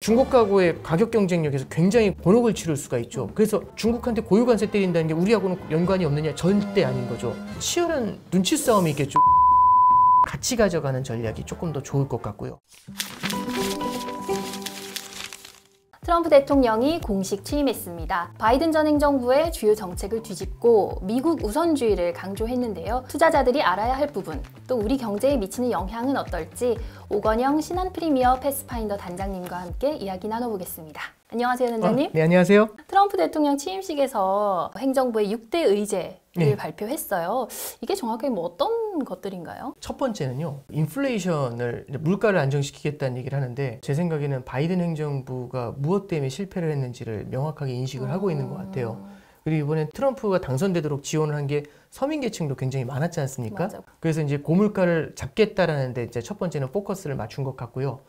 중국하고의 가격 경쟁력에서 굉장히 곤혹을 치를 수가 있죠. 그래서 중국한테 고유 관세 때린다는 게 우리하고는 연관이 없느냐? 절대 아닌 거죠. 치열한 눈치 싸움이 있겠죠. 같이 가져가는 전략이 조금 더 좋을 것 같고요. 트럼프 대통령이 공식 취임했습니다. 바이든 전 행정부의 주요 정책을 뒤집고 미국 우선주의를 강조했는데요. 투자자들이 알아야 할 부분, 또 우리 경제에 미치는 영향은 어떨지 오건영 신한프리미어 패스파인더 단장님과 함께 이야기 나눠보겠습니다. 안녕하세요, 단장님. 네, 안녕하세요. 트럼프 대통령 취임식에서 행정부의 6대 의제를 발표했어요. 이게 정확하게 뭐 어떤 것들인가요? 첫 번째는요, 인플레이션을, 물가를 안정시키겠다는 얘기를 하는데, 제 생각에는 바이든 행정부가 무엇 때문에 실패를 했는지를 명확하게 인식을 하고 있는 것 같아요. 그리고 이번에 트럼프가 당선되도록 지원을 한 게 서민계층도 굉장히 많았지 않습니까? 맞아. 그래서 이제 고물가를 잡겠다라는 데 이제 첫 번째는 포커스를 맞춘 것 같고요.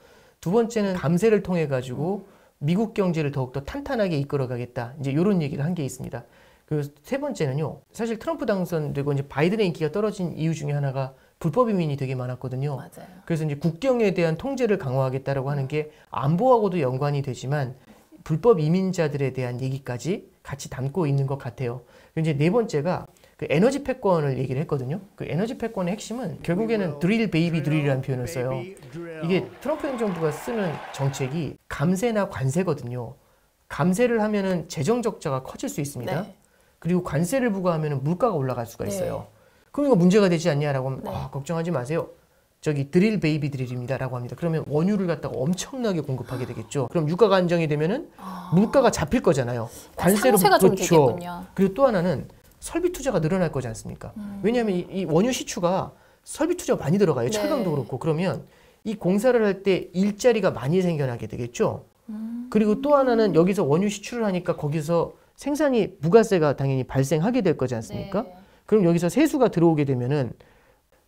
두 번째는 감세를 통해 가지고 미국 경제를 더욱더 탄탄하게 이끌어가겠다. 이제 이런 얘기를 한 게 있습니다. 그 세 번째는요, 사실 트럼프 당선되고 이제 바이든의 인기가 떨어진 이유 중에 하나가 불법 이민이 되게 많았거든요. 맞아요. 그래서 이제 국경에 대한 통제를 강화하겠다라고 하는 게 안보하고도 연관이 되지만 불법 이민자들에 대한 얘기까지 같이 담고 있는 것 같아요. 이제 네 번째가 그 에너지 패권을 얘기를 했거든요. 그 에너지 패권의 핵심은 결국에는 드릴 베이비 드릴이라는 표현을 써요. 이게 트럼프 행정부가 쓰는 정책이 감세나 관세거든요. 감세를 하면은 재정 적자가 커질 수 있습니다. 네. 그리고 관세를 부과하면은 물가가 올라갈 수가 있어요. 그럼 이거 문제가 되지 않냐라고 하면 걱정하지 마세요. 저기 드릴 베이비 드릴입니다라고 합니다. 그러면 원유를 갖다가 엄청나게 공급하게 되겠죠. 그럼 유가가 안정이 되면은 물가가 잡힐 거잖아요. 관세로 상쇄가 좀 그렇죠. 되겠군요. 그리고 또 하나는 설비 투자가 늘어날 거지 않습니까? 왜냐하면 이 원유 시추가 설비 투자가 많이 들어가요. 철강도 그렇고. 그러면 이 공사를 할 때 일자리가 많이 생겨나게 되겠죠. 그리고 또 하나는 여기서 원유 시추를 하니까 거기서 생산이 부가세가 당연히 발생하게 될 거지 않습니까? 그럼 여기서 세수가 들어오게 되면은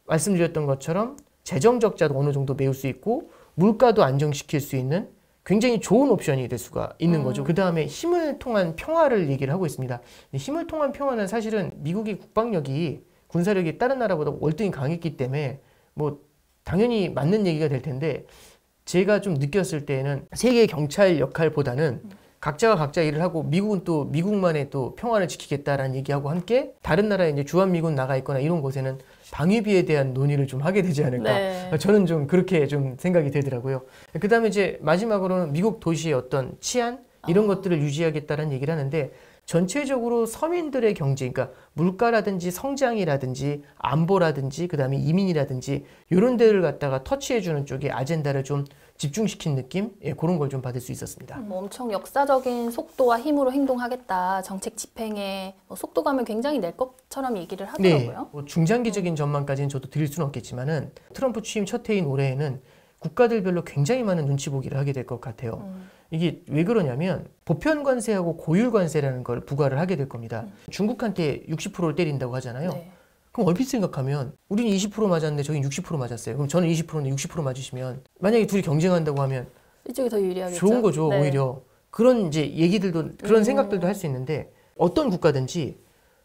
말씀드렸던 것처럼 재정 적자도 어느 정도 메울 수 있고 물가도 안정시킬 수 있는 굉장히 좋은 옵션이 될 수가 있는 거죠. 그 다음에 힘을 통한 평화를 얘기를 하고 있습니다. 힘을 통한 평화는 사실은 미국의 국방력이 군사력이 다른 나라보다 월등히 강했기 때문에 뭐 당연히 맞는 얘기가 될 텐데 제가 좀 느꼈을 때는 세계 경찰 역할보다는 각자가 각자 일을 하고 미국은 또 미국만의 또 평화를 지키겠다라는 얘기하고 함께 다른 나라에 이제 주한미군 나가 있거나 이런 곳에는 방위비에 대한 논의를 좀 하게 되지 않을까. 저는 좀 그렇게 좀 생각이 되더라고요. 그 다음에 이제 마지막으로는 미국 도시의 어떤 치안 이런 것들을 유지하겠다는 얘기를 하는데 전체적으로 서민들의 경제, 그러니까 물가라든지 성장이라든지 안보라든지 그 다음에 이민이라든지 이런 데를 갖다가 터치해주는 쪽에 아젠다를 좀 집중시킨 느낌? 예, 그런 걸 좀 받을 수 있었습니다. 엄청 역사적인 속도와 힘으로 행동하겠다. 정책 집행에 속도감을 굉장히 낼 것처럼 얘기를 하더라고요. 네, 뭐 중장기적인 전망까지는 저도 드릴 수는 없겠지만은 트럼프 취임 첫 해인 올해에는 국가들별로 굉장히 많은 눈치 보기를 하게 될 것 같아요. 이게 왜 그러냐면 보편 관세하고 고율 관세라는 걸 부과를 하게 될 겁니다. 중국한테 60%를 때린다고 하잖아요. 그럼 얼핏 생각하면 우리는 20% 맞았는데 저긴 60% 맞았어요. 그럼 저는 20%인데 60% 맞으시면 만약에 둘이 경쟁한다고 하면 이쪽이 더 유리하겠죠. 좋은 거죠. 오히려 그런 이제 얘기들도 그런 생각들도 할 수 있는데 어떤 국가든지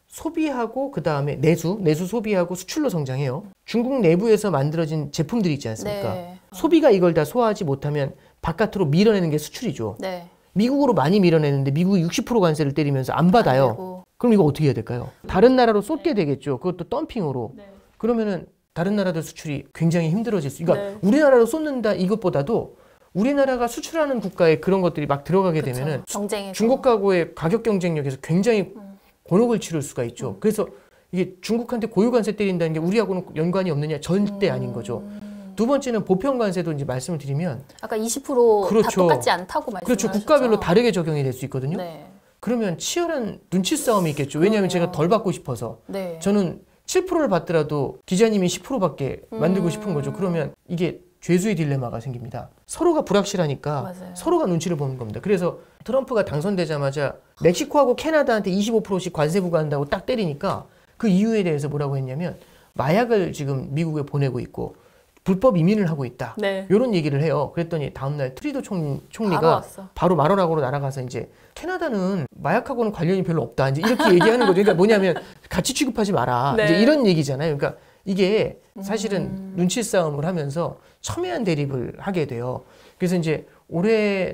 소비하고 그 다음에 내수 소비하고 수출로 성장해요. 중국 내부에서 만들어진 제품들이 있지 않습니까? 소비가 이걸 다 소화하지 못하면 바깥으로 밀어내는 게 수출이죠. 미국으로 많이 밀어내는데 미국이 60% 관세를 때리면서 안 받아요. 그럼 이거 어떻게 해야 될까요? 다른 나라로 쏟게 되겠죠. 그것도 덤핑으로. 그러면은 다른 나라들 수출이 굉장히 힘들어질 수. 그러니까 우리나라로 쏟는다 이것보다도 우리나라가 수출하는 국가에 그런 것들이 막 들어가게 되면은 중국하고의 가격 경쟁력에서 굉장히 곤혹을 치를 수가 있죠. 그래서 이게 중국한테 고유 관세 때린다는 게 우리하고는 연관이 없느냐? 절대 아닌 거죠. 두 번째는 보편 관세도 이제 말씀을 드리면 아까 20% 다 똑같지 않다고 말씀하셨죠. 그렇죠. 국가별로 다르게 적용이 될 수 있거든요. 그러면 치열한 눈치 싸움이 있겠죠. 왜냐하면 제가 덜 받고 싶어서. 저는 7%를 받더라도 기자님이 10%밖에 만들고 싶은 거죠. 그러면 이게 죄수의 딜레마가 생깁니다. 서로가 불확실하니까 서로가 눈치를 보는 겁니다. 그래서 트럼프가 당선되자마자 멕시코하고 캐나다한테 25%씩 관세 부과한다고 딱 때리니까 그 이유에 대해서 뭐라고 했냐면 마약을 지금 미국에 보내고 있고 불법 이민을 하고 있다. 이런 얘기를 해요. 그랬더니 다음날 트리도 총리가 바로 마로라고로 날아가서 이제 캐나다는 마약하고는 관련이 별로 없다. 이제 이렇게 얘기하는 거죠. 그러니까 뭐냐면 같이 취급하지 마라. 이제 이런 얘기잖아요. 그러니까 이게 사실은 눈치 싸움을 하면서 첨예한 대립을 하게 돼요. 그래서 이제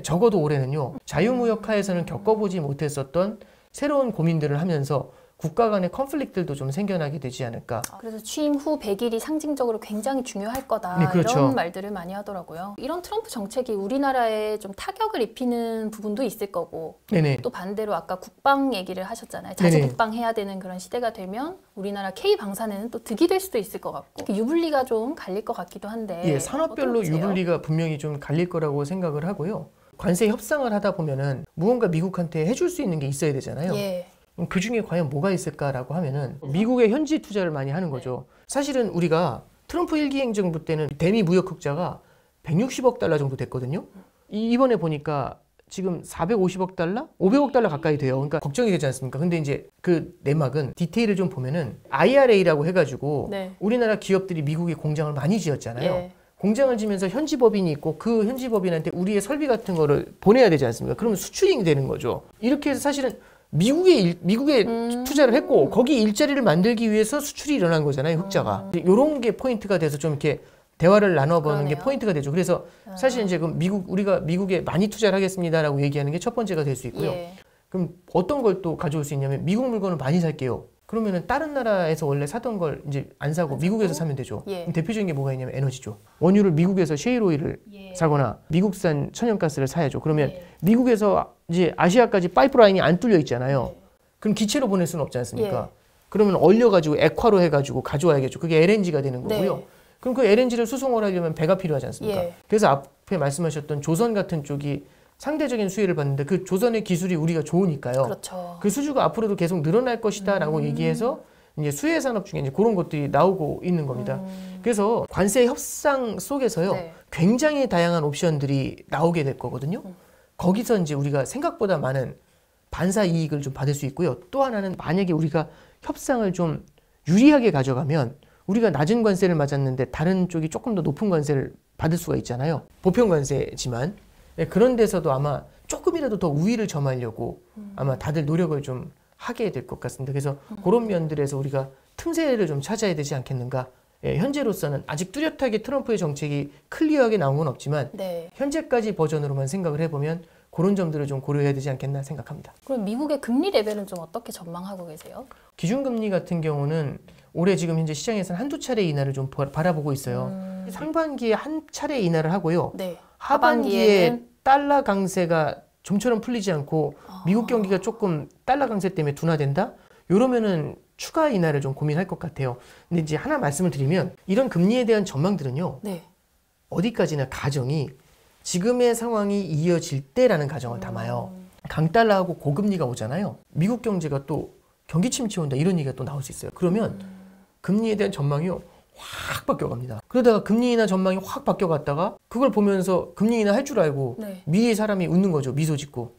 적어도 올해는요, 자유무역화에서는 겪어보지 못했었던 새로운 고민들을 하면서 국가 간의 컨플릭트들도 좀 생겨나게 되지 않을까. 그래서 취임 후 100일이 상징적으로 굉장히 중요할 거다. 네, 그렇죠. 이런 말들을 많이 하더라고요. 이런 트럼프 정책이 우리나라에 좀 타격을 입히는 부분도 있을 거고 네네. 또 반대로 아까 국방 얘기를 하셨잖아요. 자주 네네. 국방해야 되는 그런 시대가 되면 우리나라 K방산에는 또 득이 될 수도 있을 것 같고 유불리가 좀 갈릴 것 같기도 한데 예, 산업별로 어떠세요? 유불리가 분명히 좀 갈릴 거라고 생각을 하고요. 관세 협상을 하다 보면은 무언가 미국한테 해줄 수 있는 게 있어야 되잖아요. 예. 그 중에 과연 뭐가 있을까라고 하면은 미국의 현지 투자를 많이 하는 거죠. 사실은 우리가 트럼프 1기 행정부 때는 대미 무역 흑자가 160억 달러 정도 됐거든요. 이번에 보니까 지금 450억 달러? 500억 달러 가까이 돼요. 그러니까 걱정이 되지 않습니까? 근데 이제 그 내막은 디테일을 좀 보면은 IRA라고 해가지고 네. 우리나라 기업들이 미국에 공장을 많이 지었잖아요. 예. 공장을 지면서 현지 법인이 있고 그 현지 법인한테 우리의 설비 같은 거를 보내야 되지 않습니까? 그러면 수출이 되는 거죠. 이렇게 해서 사실은 미국에 투자를 했고 거기 일자리를 만들기 위해서 수출이 일어난 거잖아요. 흑자가. 이런 게 포인트가 돼서 좀 이렇게 대화를 나눠보는 게 그러네요. 포인트가 되죠. 그래서 사실 이제 그럼 우리가 미국에 많이 투자를 하겠습니다라고 얘기하는 게 첫 번째가 될 수 있고요. 예. 그럼 어떤 걸 또 가져올 수 있냐면 미국 물건을 많이 살게요. 그러면은 다른 나라에서 원래 사던 걸 이제 안 사고 미국에서 사면 되죠. 예. 그럼 대표적인 게 뭐가 있냐면 에너지죠. 원유를 미국에서 셰일 오일을 예. 사거나 미국산 천연가스를 사야죠. 그러면 예. 미국에서 이제 아시아까지 파이프라인이 안 뚫려 있잖아요. 예. 그럼 기체로 보낼 수는 없지 않습니까? 예. 그러면 얼려가지고 액화로 해가지고 가져와야겠죠. 그게 LNG가 되는 거고요. 네. 그럼 그 LNG를 수송을 하려면 배가 필요하지 않습니까? 예. 그래서 앞에 말씀하셨던 조선 같은 쪽이 상대적인 수혜를 받는데 그 조선의 기술이 우리가 좋으니까요. 그렇죠. 그 수주가 앞으로도 계속 늘어날 것이다라고 얘기해서 이제 수혜 산업 중에 이제 그런 것들이 나오고 있는 겁니다. 그래서 관세 협상 속에서요, 네. 굉장히 다양한 옵션들이 나오게 될 거거든요. 거기서 이제 우리가 생각보다 많은 반사 이익을 좀 받을 수 있고요. 또 하나는 만약에 우리가 협상을 좀 유리하게 가져가면 우리가 낮은 관세를 맞았는데 다른 쪽이 조금 더 높은 관세를 받을 수가 있잖아요. 보편 관세지만. 네, 그런 데서도 아마 조금이라도 더 우위를 점하려고 아마 다들 노력을 좀 하게 될 것 같습니다. 그래서 그런 면들에서 우리가 틈새를 좀 찾아야 되지 않겠는가. 예, 현재로서는 아직 뚜렷하게 트럼프의 정책이 클리어하게 나온 건 없지만 네. 현재까지 버전으로만 생각을 해보면 그런 점들을 좀 고려해야 되지 않겠나 생각합니다. 그럼 미국의 금리 레벨은 좀 어떻게 전망하고 계세요? 기준금리 같은 경우는 올해 지금 현재 시장에서는 한두 차례 인하를 좀 바라보고 있어요. 상반기에 한 차례 인하를 하고요. 네. 하반기에 달러 강세가 좀처럼 풀리지 않고 미국 경기가 조금 달러 강세 때문에 둔화된다? 이러면은 추가 인하를 좀 고민할 것 같아요. 근데 이제 하나 말씀을 드리면 이런 금리에 대한 전망들은요. 네. 어디까지나 가정이 지금의 상황이 이어질 때라는 가정을 담아요. 강달러하고 고금리가 오잖아요. 미국 경제가 또 경기 침체 온다 이런 얘기가 또 나올 수 있어요. 그러면 금리에 대한 전망이요. 확 바뀌어갑니다. 그러다가 금리 인하 전망이 확 바뀌어갔다가 그걸 보면서 금리 인하 할 줄 알고 네. 미의 사람이 웃는 거죠. 미소 짓고.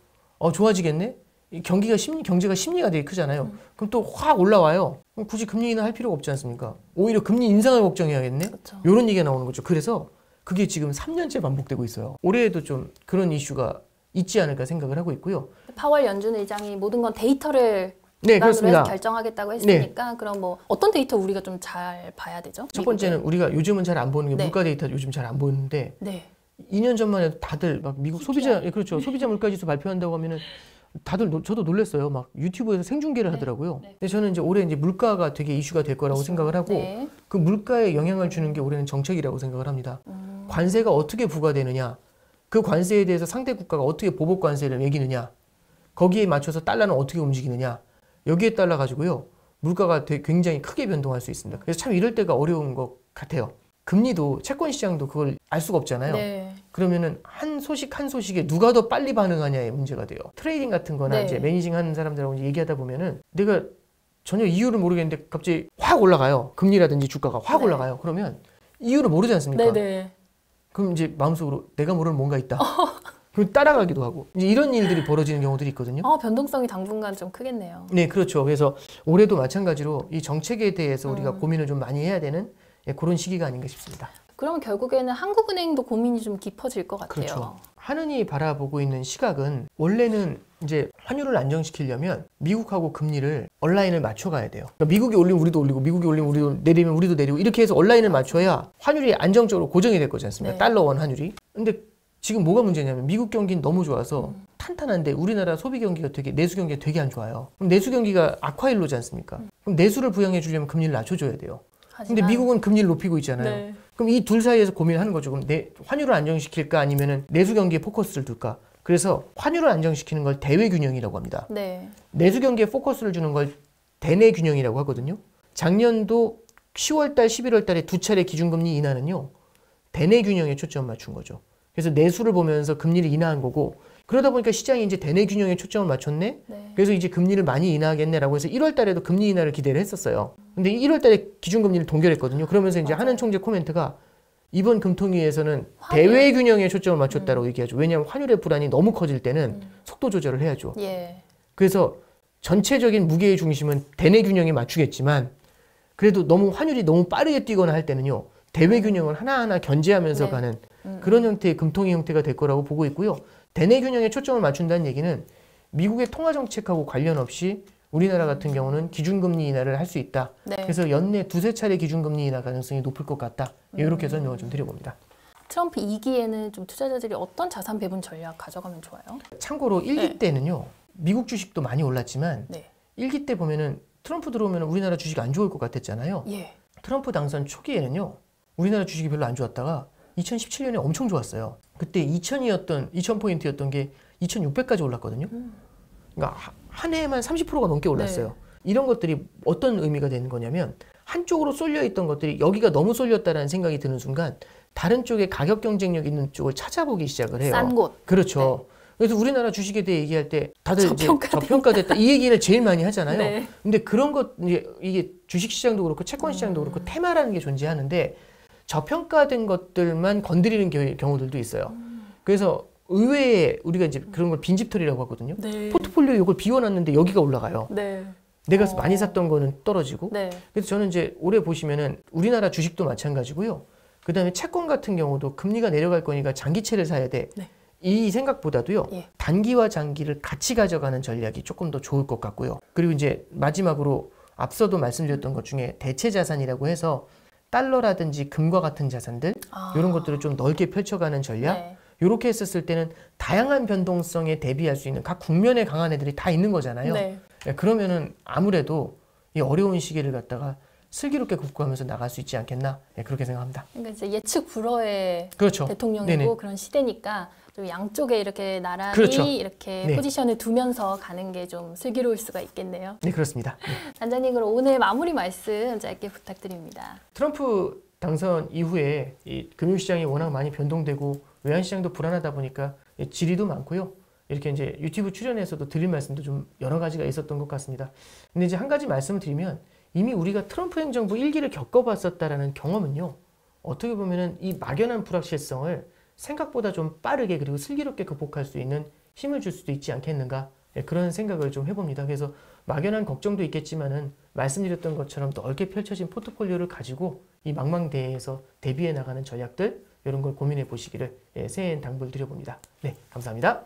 좋아지겠네? 이 경제가 심리가 되게 크잖아요. 그럼 또 확 올라와요. 그럼 굳이 금리 인하 할 필요가 없지 않습니까? 오히려 금리 인상을 걱정해야겠네? 그렇죠. 이런 얘기가 나오는 거죠. 그래서 그게 지금 3년째 반복되고 있어요. 올해에도 좀 그런 이슈가 있지 않을까 생각을 하고 있고요. 파월 연준 의장이 모든 건 데이터를 네, 기반으로 그렇습니다. 해서 결정하겠다고 했으니까 그럼 뭐 어떤 데이터 우리가 좀 잘 봐야 되죠? 첫 번째는 우리가 요즘은 잘 안 보는 게 네. 물가 데이터 요즘 잘 안 보는데 네. 2년 전만 해도 다들 막 미국 소비자 그렇죠. 소비자 물가지수 발표한다고 하면은 다들 저도 놀랐어요. 막 유튜브에서 생중계를 하더라고요. 근데 저는 이제 올해 이제 물가가 되게 이슈가 될 거라고 생각을 하고 네. 그 물가에 영향을 주는 게 올해는 정책이라고 생각을 합니다. 관세가 어떻게 부과되느냐, 그 관세에 대해서 상대 국가가 어떻게 보복 관세를 매기느냐, 거기에 맞춰서 달러는 어떻게 움직이느냐, 여기에 따라 가지고요 물가가 굉장히 크게 변동할 수 있습니다. 그래서 참 이럴 때가 어려운 것 같아요. 금리도 채권 시장도 그걸 알 수가 없잖아요. 네. 그러면은 한 소식에 누가 더 빨리 반응하냐의 문제가 돼요. 트레이딩 같은 거나 네. 이제 매니징 하는 사람들하고 이제 얘기하다 보면은 내가 전혀 이유를 모르겠는데 갑자기 확 올라가요. 금리라든지 주가가 확 네. 올라가요. 그러면 이유를 모르지 않습니까? 네네. 그럼 이제 마음속으로 내가 모르는 뭔가 있다. 그럼 따라가기도 하고 이제 이런 일들이 벌어지는 경우들이 있거든요. 변동성이 당분간 좀 크겠네요. 네, 그렇죠. 그래서 올해도 마찬가지로 이 정책에 대해서 우리가 고민을 좀 많이 해야 되는 그런 시기가 아닌가 싶습니다. 그러면 결국에는 한국은행도 고민이 좀 깊어질 것 같아요. 그렇죠. 한은이 바라보고 있는 시각은 원래는 이제 환율을 안정시키려면 미국하고 금리를 온라인을 맞춰가야 돼요. 그러니까 미국이 올리면 우리도 올리고 미국이 올리면 우리도 내리면 우리도 내리고 이렇게 해서 온라인을 맞춰야 환율이 안정적으로 고정이 될 거지 않습니까? 네. 달러 원 환율이. 근데 지금 뭐가 문제냐면 미국 경기는 너무 좋아서 탄탄한데 우리나라 소비 경기가 내수 경기가 되게 안 좋아요. 그럼 내수 경기가 악화일로지 않습니까? 그럼 내수를 부양해 주려면 금리를 낮춰줘야 돼요. 근데 미국은 금리를 높이고 있잖아요. 네. 그럼 이 둘 사이에서 고민하는 거죠. 그럼 환율을 안정시킬까 아니면은 내수 경기에 포커스를 둘까? 그래서 환율을 안정시키는 걸 대외 균형이라고 합니다. 네. 내수 경기에 포커스를 주는 걸 대내 균형이라고 하거든요. 작년도 10월 달, 11월 달에 두 차례 기준금리 인하는요. 대내 균형에 초점을 맞춘 거죠. 그래서 내수를 보면서 금리를 인하한 거고 그러다 보니까 시장이 이제 대내 균형에 초점을 맞췄네. 네. 그래서 이제 금리를 많이 인하하겠네라고 해서 1월 달에도 금리 인하를 기대를 했었어요. 근데 1월 달에 기준금리를 동결했거든요. 그러면서 이제 하는 총재 코멘트가 이번 금통위에서는 대외 균형에 초점을 맞췄다고 얘기하죠. 왜냐하면 환율의 불안이 너무 커질 때는 속도 조절을 해야죠. 예. 그래서 전체적인 무게의 중심은 대내 균형에 맞추겠지만 그래도 환율이 너무 빠르게 뛰거나 할 때는요. 대외 균형을 하나하나 견제하면서 네. 가는 그런 형태의 금통위 형태가 될 거라고 보고 있고요. 대내 균형에 초점을 맞춘다는 얘기는 미국의 통화 정책하고 관련 없이 우리나라 같은 경우는 기준금리 인하를 할 수 있다. 네. 그래서 연내 두세 차례 기준금리 인하 가능성이 높을 것 같다. 이렇게 설명을 좀 드려봅니다. 트럼프 2기에는 좀 투자자들이 어떤 자산 배분 전략 가져가면 좋아요? 참고로 1기 네. 때는요. 미국 주식도 많이 올랐지만 네. 1기 때 보면은 트럼프 들어오면 우리나라 주식 안 좋을 것 같았잖아요. 예. 트럼프 당선 초기에는요. 우리나라 주식이 별로 안 좋았다가 2017년에 엄청 좋았어요. 그때 2000포인트였던 게 2600까지 올랐거든요. 그러니까 한 해에만 30%가 넘게 올랐어요. 네. 이런 것들이 어떤 의미가 되는 거냐면 한쪽으로 쏠려 있던 것들이 여기가 너무 쏠렸다라는 생각이 드는 순간 다른 쪽에 가격 경쟁력 있는 쪽을 찾아보기 시작을 해요. 싼 곳. 그렇죠. 그래서 우리나라 주식에 대해 얘기할 때 다들 이제 저평가됐다. 저평가됐다 이 얘기를 제일 많이 하잖아요. 네. 근데 그런 것 이게 주식 시장도 그렇고 채권 시장도 그렇고 테마라는 게 존재하는데 저평가된 것들만 건드리는 경우들도 있어요. 그래서 의외에 우리가 이제 그런 걸 빈집털이라고 하거든요. 네. 포트폴리오 이걸 비워놨는데 여기가 올라가요. 네. 내가 많이 샀던 거는 떨어지고. 네. 그래서 저는 이제 올해 보시면은 우리나라 주식도 마찬가지고요. 그다음에 채권 같은 경우도 금리가 내려갈 거니까 장기채를 사야 돼. 네. 이 생각보다도요. 예. 단기와 장기를 같이 가져가는 전략이 조금 더 좋을 것 같고요. 그리고 이제 마지막으로 앞서도 말씀드렸던 것 중에 대체 자산이라고 해서 달러라든지 금과 같은 자산들 이런 것들을 좀 넓게 펼쳐가는 전략. 네. 이렇게 했었을 때는 다양한 변동성에 대비할 수 있는 각 국면에 강한 애들이 다 있는 거잖아요. 네. 그러면은 아무래도 이 어려운 시기를 갖다가 슬기롭게 극복하면서 나갈 수 있지 않겠나 그렇게 생각합니다. 그러니까 이제 예측 불허의 그렇죠. 대통령이고 네네. 그런 시대니까 좀 양쪽에 이렇게 나란히 그렇죠. 이렇게 네. 포지션을 두면서 가는 게 좀 슬기로울 수가 있겠네요. 네, 그렇습니다. 네. 단장님 그럼 오늘 마무리 말씀 짧게 부탁드립니다. 트럼프 당선 이후에 이 금융시장이 워낙 많이 변동되고 외환시장도 불안하다 보니까 질의도 많고요. 이렇게 이제 유튜브 출연에서도 드릴 말씀도 좀 여러 가지가 있었던 것 같습니다. 근데 이제 한 가지 말씀을 드리면 이미 우리가 트럼프 행정부 1기를 겪어봤었다라는 경험은요. 어떻게 보면은 이 막연한 불확실성을 생각보다 좀 빠르게 그리고 슬기롭게 극복할 수 있는 힘을 줄 수도 있지 않겠는가 그런 생각을 좀 해봅니다. 그래서 막연한 걱정도 있겠지만은 말씀드렸던 것처럼 넓게 펼쳐진 포트폴리오를 가지고 이 망망대해에서 대비해 나가는 전략들 이런 걸 고민해 보시기를 새해엔 당부를 드려봅니다. 네, 감사합니다.